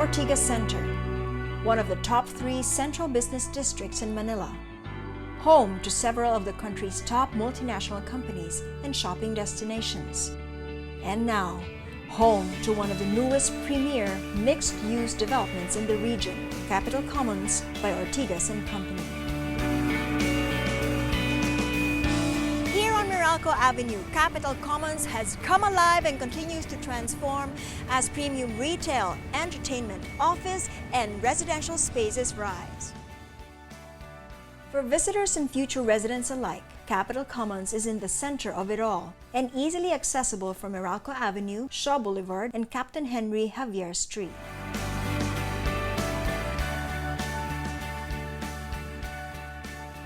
Ortigas Center, one of the top 3 central business districts in Manila, home to several of the country's top multinational companies and shopping destinations. And now, home to one of the newest premier mixed-use developments in the region, Capitol Commons by Ortigas and Company. Here on Meralco Avenue, Capitol Commons has come alive and continues to transform as premium retail, entertainment, office, and residential spaces rise. For visitors and future residents alike, Capitol Commons is in the center of it all and easily accessible from Meralco Avenue, Shaw Boulevard, and Captain Henry Javier Street.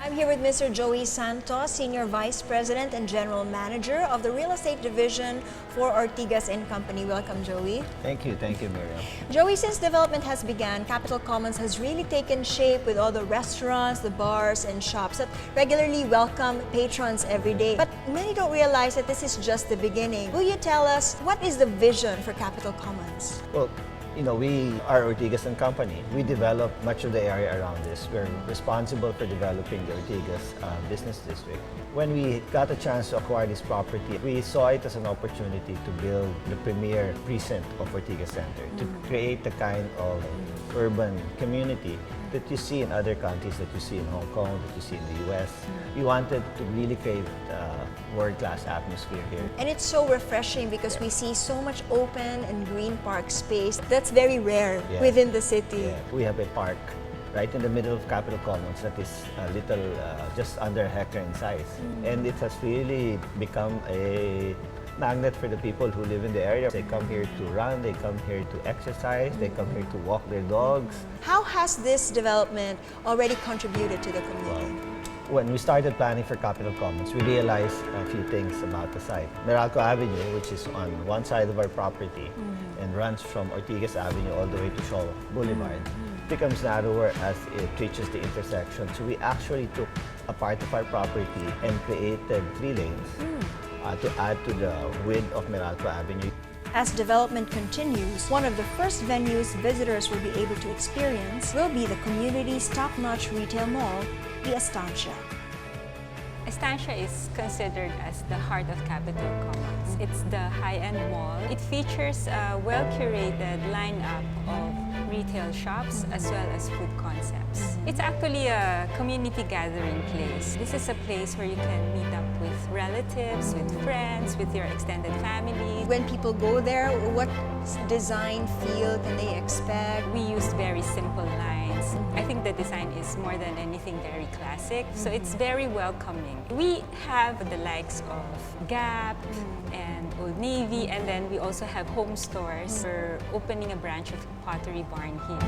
I'm here with Mr. Joey Santos, Senior Vice President and General Manager of the Real Estate Division for Ortigas and Company. Welcome, Joey. Thank you, Miriam. Joey, since development has begun, Capitol Commons has really taken shape with all the restaurants, the bars, and shops that regularly welcome patrons every day. But many don't realize that this is just the beginning. Will you tell us what is the vision for Capitol Commons? Well, we are Ortigas and Company. We develop much of the area around this. We're responsible for developing the Ortigas business district. When we got a chance to acquire this property, we saw it as an opportunity to build the premier precinct of Ortigas Center, to create the kind of urban community that you see in other countries, that you see in Hong Kong, that you see in the US. We wanted to really create a world-class atmosphere here. And it's so refreshing because we see so much open and green park space. That's very rare within the city. Yeah. We have a park right in the middle of Capitol Commons that is a little, just under a hectare in size. And it has really become a magnet for the people who live in the area. They come here to run, they come here to exercise, they come here to walk their dogs. How has this development already contributed to the community? When we started planning for Capitol Commons, we realized a few things about the site. Meralco Avenue, which is on one side of our property and runs from Ortigas Avenue all the way to Shaw Boulevard, becomes narrower as it reaches the intersection. So we actually took a part of our property and created 3 lanes to add to the width of Meralco Avenue. As development continues, one of the first venues visitors will be able to experience will be the community's top-notch retail mall, the Estancia. Estancia is considered as the heart of Capitol Commons. It's the high-end mall. It features a well-curated lineup of retail shops as well as food concepts. It's actually a community gathering place. This is a place where you can meet up with relatives, with friends, with your extended family. When people go there, what design feel can they expect? We used very simple lines. I think the design is more than anything very classic, so it's very welcoming. We have the likes of Gap and Old Navy, and then we also have home stores. We're opening a branch of Pottery Barn here.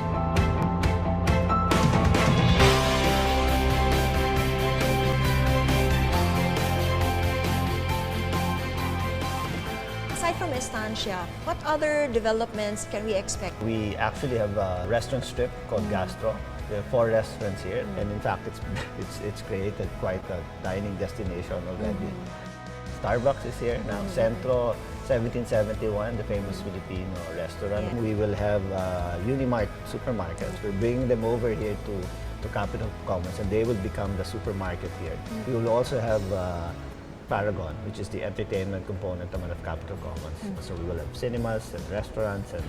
Aside from Estancia, what other developments can we expect? We actually have a restaurant strip called Gastro. There are 4 restaurants here, and in fact, it's created quite a dining destination already. Starbucks is here now. Centro 1771, the famous Filipino restaurant. We will have Unimart supermarkets. We're bringing them over here to Capitol Commons, and they will become the supermarket here. We will also have Paragon, which is the entertainment component naman of Capitol Commons. So we will have cinemas and restaurants and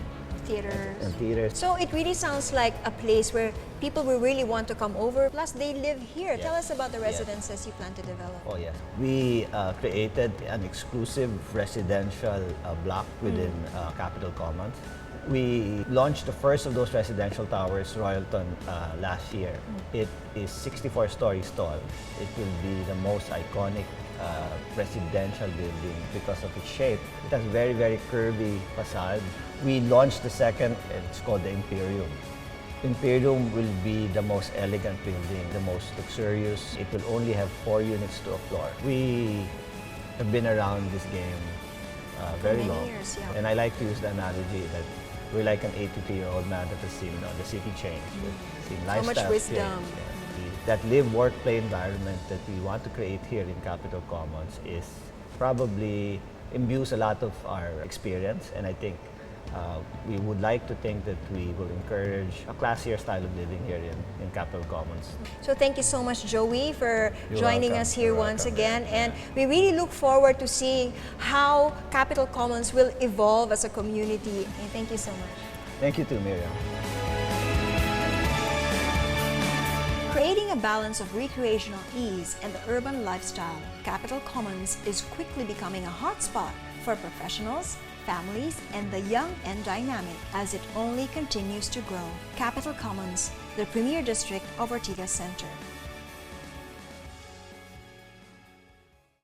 theaters. So it really sounds like a place where people will really want to come over. Plus, they live here. Tell us about the residences you plan to develop. Oh yes, we created an exclusive residential block within Capitol Commons. We launched the first of those residential towers, Royalton, last year. It is 64 stories tall. It will be the most iconic residential building because of its shape. It has very, very curvy facade. We launched the second, it's called the Imperium. Imperium will be the most elegant building, the most luxurious. It will only have 4 units to a floor. We have been around this game very long. Years, and I like to use the analogy that we're like an 82-year-old man that has seen the city change, seen So much lifestyle wisdom. change. That live-work play environment that we want to create here in Capitol Commons is probably imbues a lot of our experience, and I think We would like to think that we will encourage a classier style of living here in Capitol Commons. So thank you so much, Joey, for You're joining welcome. us here You're once welcome. again. Yeah. And we really look forward to seeing how Capitol Commons will evolve as a community. And thank you so much. Thank you too, Miriam. Creating a balance of recreational ease and the urban lifestyle, Capitol Commons is quickly becoming a hotspot for professionals, families, and the young and dynamic as it only continues to grow. Capitol Commons, the premier district of Ortigas Center.